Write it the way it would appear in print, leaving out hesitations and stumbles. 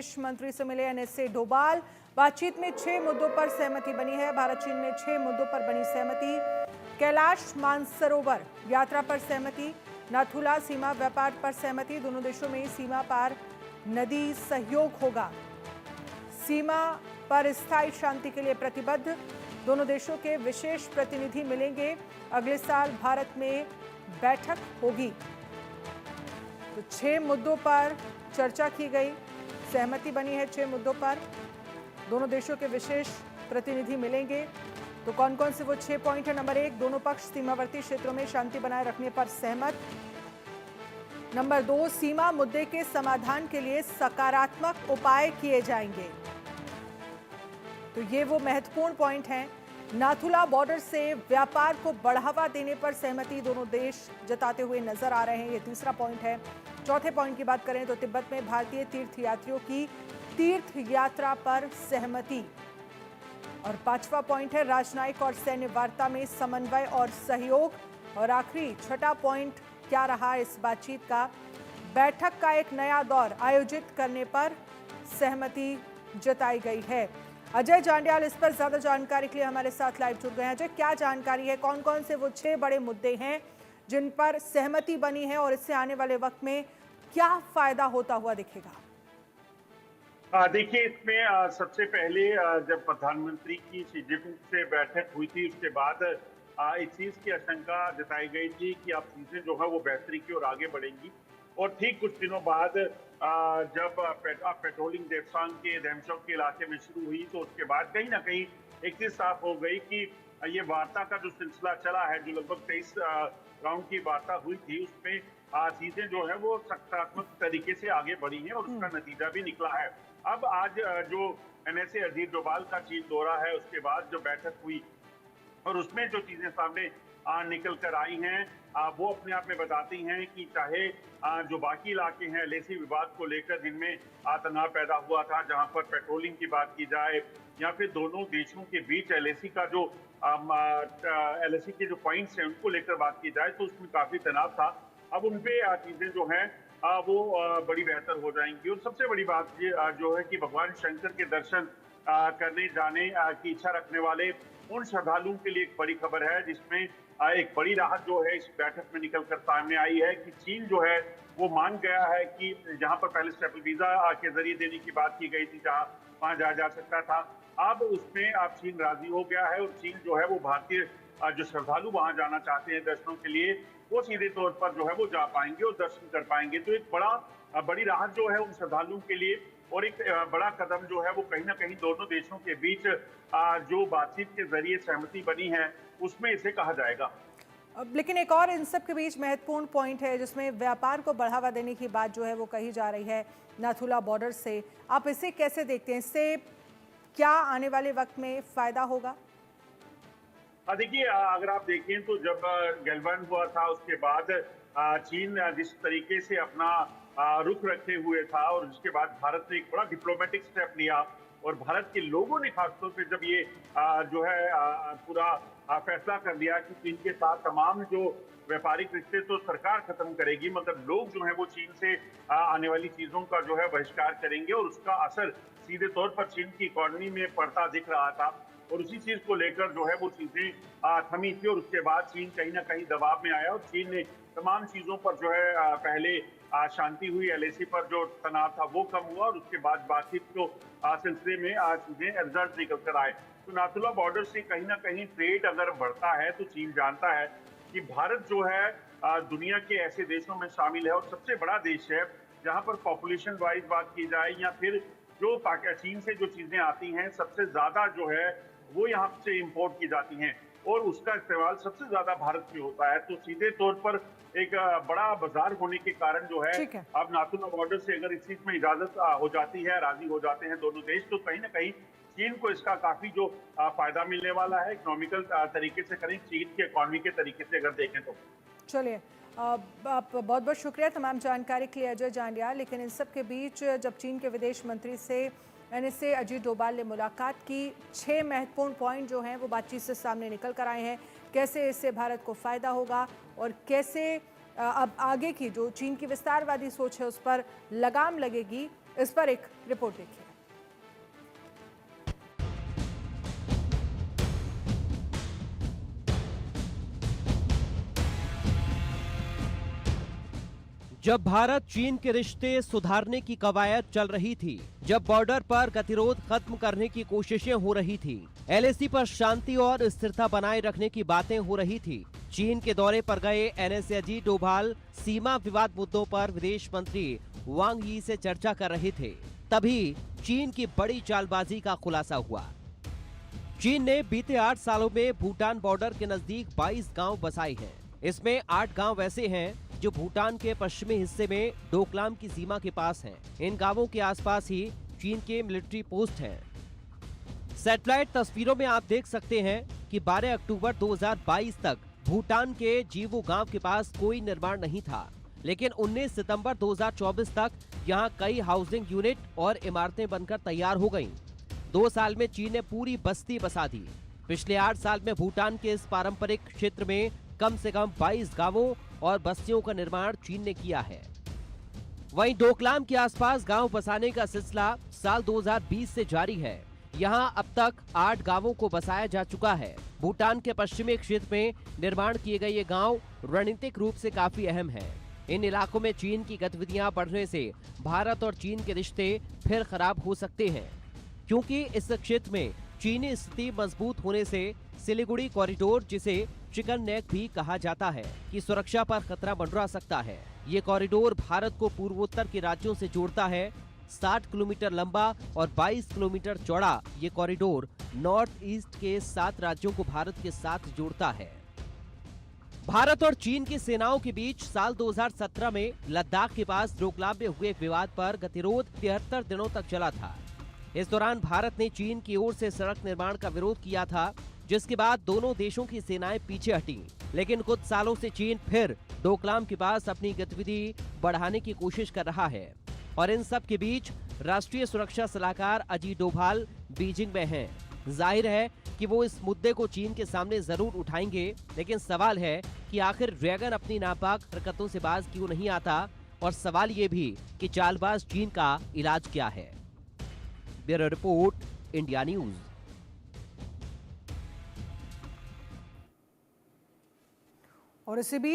विदेश मंत्री से मिले एनएसए डोभाल। बातचीत में 6 मुद्दों पर सहमति बनी है। भारत चीन में 6 मुद्दों पर बनी सहमति। कैलाश मानसरोवर यात्रा पर सहमति, नाथुला सीमा व्यापार पर सहमति। दोनों देशों में सीमा पार नदी सहयोग होगा। सीमा पर स्थायी शांति के लिए प्रतिबद्ध। दोनों देशों के विशेष प्रतिनिधि मिलेंगे। अगले साल भारत में बैठक होगी। तो 6 मुद्दों पर चर्चा की गई, सहमति बनी है 6 मुद्दों पर। दोनों देशों के विशेष प्रतिनिधि मिलेंगे। तो कौन कौन से वो 6 पॉइंट है? नंबर 1, दोनों पक्ष सीमावर्ती क्षेत्रों में शांति बनाए रखने पर सहमत। नंबर 2, सीमा मुद्दे के समाधान के लिए सकारात्मक उपाय किए जाएंगे। तो ये वो महत्वपूर्ण पॉइंट हैं। नाथुला बॉर्डर से व्यापार को बढ़ावा देने पर सहमति दोनों देश जताते हुए नजर आ रहे हैं। ये तीसरा पॉइंट है। चौथे पॉइंट की बात करें तो तिब्बत में भारतीय तीर्थयात्रियों की तीर्थ यात्रा पर सहमति। और पांचवा पॉइंट है राजनयिक और सैन्य वार्ता में समन्वय और सहयोग। और आखिरी छठा पॉइंट क्या रहा इस बातचीत का? बैठक का एक नया दौर आयोजित करने पर सहमति जताई गई है। अजय जांड्याल इस पर ज्यादा जानकारी के लिए हमारे साथ लाइव जुड़ गए हैं। अजय, क्या जानकारी है? कौन कौन से वो 6 बड़े मुद्दे हैं जिन पर सहमति बनी है और इससे आने वाले वक्त में क्या फायदा होता हुआ दिखेगा? देखिए, इसमें सबसे पहले जब प्रधानमंत्री की शी जिनपिंग से बैठक हुई थी, उसके बाद इस चीज की आशंका जताई गई थी कि अब चीजें जो है वो बेहतरी की ओर आगे बढ़ेंगी। और ठीक कुछ दिनों बाद जब पेट्रोलिंग देवसांग के देमचौक के इलाके में शुरू हुई, तो उसके बाद कहीं ना कहीं एक चीज साफ हो गई कि ये वार्ता का जो सिलसिला चला है, जो लगभग 23 राउंड की वार्ता हुई थी, उसमें चीजें जो है वो सकारात्मक तरीके से आगे बढ़ी हैं और उसका नतीजा भी निकला है। अब आज जो एनएसए अजीत डोभाल का चीन दौरा है, उसके बाद जो बैठक हुई और उसमें जो चीजें सामने निकल कर आई हैं, वो अपने आप में बताती हैं कि चाहे जो बाकी इलाके हैं एलएसी विवाद को लेकर जिनमें तनाव पैदा हुआ था, जहां पर पेट्रोलिंग की बात की जाए या फिर दोनों देशों के बीच एलएसी का जो एलएसी के जो पॉइंट्स हैं उनको लेकर बात की जाए, तो उसमें काफी तनाव था। अब उनपे चीजें जो हैं वो बड़ी बेहतर हो जाएंगी। और सबसे बड़ी बात ये जो है कि भगवान शंकर के दर्शन करने जाने की इच्छा रखने वाले उन श्रद्धालुओं के लिए एक बड़ी खबर है, जिसमें एक बड़ी राहत जो है इस बैठक में निकलकर सामने आई है कि चीन जो है वो मान गया है कि जहां पर पहले स्टेपल वीजा के जरिए देने की बात की गई थी, जहां वहां जाया जा सकता था, अब उसमें अब चीन राजी हो गया है। और चीन जो है वो भारतीय जो श्रद्धालु वहां जाना चाहते हैं दर्शनों के लिए, वो सीधे तौर पर जो है वो जा पाएंगे और दर्शन कर पाएंगे। तो एक बड़ी राहत जो है उन श्रद्धालुओं के लिए और एक बड़ा कदम जो है वो कहीं ना कहीं दोनों देशों के बीच जो बातचीत के जरिए सहमति बनी है उसमें इसे कहा जाएगा। लेकिन एक और इन सब के बीच महत्वपूर्ण पॉइंट है जिसमें व्यापार को बढ़ावा देने की बात जो है वो कही जा रही है नाथुला बॉर्डर से। आप इसे कैसे देखते हैं? इससे क्या आने वाले वक्त में फायदा होगा? देखिए, अगर आप देखें तो जब गैलवान हुआ था, उसके बाद चीन जिस तरीके से अपना रुख रखे हुए था और उसके बाद भारत ने एक बड़ा डिप्लोमेटिक स्टेप लिया और भारत के लोगों ने खासतौर पे जब ये जो है पूरा फैसला कर लिया कि चीन के साथ तमाम जो व्यापारिक रिश्ते तो सरकार खत्म करेगी, मगर लोग जो है वो चीन से आने वाली चीजों का जो है बहिष्कार करेंगे और उसका असर सीधे तौर पर चीन की इकोनॉमी में पड़ता दिख रहा था। और उसी चीज को लेकर जो है वो चीजें थमी थी और उसके बाद चीन कहीं ना कहीं दबाव में आया और चीन ने तमाम चीजों पर जो है पहले शांति हुई, एलएसी पर जो तनाव था वो कम हुआ और उसके बाद बातचीत को सिलसिले में चीजें रिजल्ट निकल कर आए। तो नाथुला बॉर्डर से कहीं ना कहीं ट्रेड अगर बढ़ता है तो चीन जानता है कि भारत जो है दुनिया के ऐसे देशों में शामिल है और सबसे बड़ा देश है जहां पर पॉपुलेशन वाइज बात की जाए या फिर जो चीन से जो चीजें आती हैं सबसे ज्यादा जो है वो यहाँ से इंपोर्ट की जाती हैं और उसका इस्तेमाल सबसे ज्यादा भारत में होता है। तो सीधे तौर पर एक बड़ा बाजार होने के कारण जो है अब नाथुला बॉर्डर से अगर इस चीज में इजाजत हो जाती है, राजी हो जाते हैं दोनों देश, तो कहीं ना कहीं चीन को इसका काफी जो फायदा मिलने वाला है इकोनॉमिकल तरीके से, करें चीन के इकोनॉमी के तरीके से अगर देखें तो। चलिए, आप बहुत बहुत शुक्रिया तमाम जानकारी के लिए अजय जांड्याल। लेकिन इन सब के बीच जब चीन के विदेश मंत्री से एनएसए अजीत डोभाल ने मुलाकात की, 6 महत्वपूर्ण पॉइंट जो हैं वो बातचीत से सामने निकल कर आए हैं। कैसे इससे भारत को फ़ायदा होगा और कैसे अब आगे की जो चीन की विस्तारवादी सोच है उस पर लगाम लगेगी, इस पर एक रिपोर्ट देखिए। जब भारत चीन के रिश्ते सुधारने की कवायद चल रही थी, जब बॉर्डर पर गतिरोध खत्म करने की कोशिशें हो रही थी, एलएसी पर शांति और स्थिरता बनाए रखने की बातें हो रही थी, चीन के दौरे पर गए एनएस अजीत डोभाल सीमा विवाद मुद्दों पर विदेश मंत्री वांग यी से चर्चा कर रहे थे, तभी चीन की बड़ी चालबाजी का खुलासा हुआ। चीन ने बीते 8 सालों में भूटान बॉर्डर के नजदीक 22 गांव बसाए हैं। इसमें 8 गांव वैसे हैं जो भूटान के पश्चिमी हिस्से में डोकलाम की सीमा के पास हैं। इन गांवों के आसपास ही चीन के मिलिट्री पोस्ट हैं। सैटेलाइट तस्वीरों में आप देख सकते हैं कि 12 अक्टूबर 2022 तक भूटान के जीवू गांव के पास कोई निर्माण नहीं था, लेकिन 19 सितंबर 2024 तक यहां कई हाउसिंग यूनिट और इमारतें बनकर तैयार हो गईं। 2 साल में चीन ने पूरी बस्ती बसा दी। पिछले 8 साल में भूटान के इस पारंपरिक क्षेत्र में कम से कम 22 गांवों और बस्तियों का निर्माण चीन ने किया है। वहीं डोकलाम के आसपास गांव बसाने का सिलसिला साल 2020 से जारी है। यहां अब तक 8 गांवों को बसाया जा चुका है। भूटान के पश्चिमी क्षेत्र में निर्माण किए गए ये गांव रणनीतिक रूप से काफी अहम है। इन इलाकों में चीन की गतिविधियां बढ़ने से भारत और चीन के रिश्ते फिर खराब हो सकते हैं, क्योंकि इस क्षेत्र में चीनी स्थिति मजबूत होने से सिलीगुड़ी कॉरिडोर, जिसे चिकन नेक भी कहा जाता है, की सुरक्षा पर खतरा मंडरा सकता है। ये कॉरिडोर भारत को पूर्वोत्तर के राज्यों से जोड़ता है। 60 किलोमीटर लंबा और 22 किलोमीटर चौड़ा ये कॉरिडोर नॉर्थ ईस्ट के 7 राज्यों को भारत के साथ जोड़ता है। भारत और चीन की सेनाओं के बीच साल 2017 में लद्दाख के पास डोकलाम में हुए विवाद पर गतिरोध 73 दिनों तक चला था। इस दौरान भारत ने चीन की ओर से सड़क निर्माण का विरोध किया था, जिसके बाद दोनों देशों की सेनाएं पीछे हटीं। लेकिन कुछ सालों से चीन फिर डोकलाम के पास अपनी गतिविधि बढ़ाने की कोशिश कर रहा है और इन सब के बीच राष्ट्रीय सुरक्षा सलाहकार अजीत डोभाल बीजिंग में हैं। जाहिर है कि वो इस मुद्दे को चीन के सामने जरूर उठाएंगे, लेकिन सवाल है कि आखिर ड्रैगन अपनी नापाक हरकतों से बाज क्यों नहीं आता, और सवाल ये भी कि चालबाज चीन का इलाज क्या है। Bureau report, India news. और इसी बीच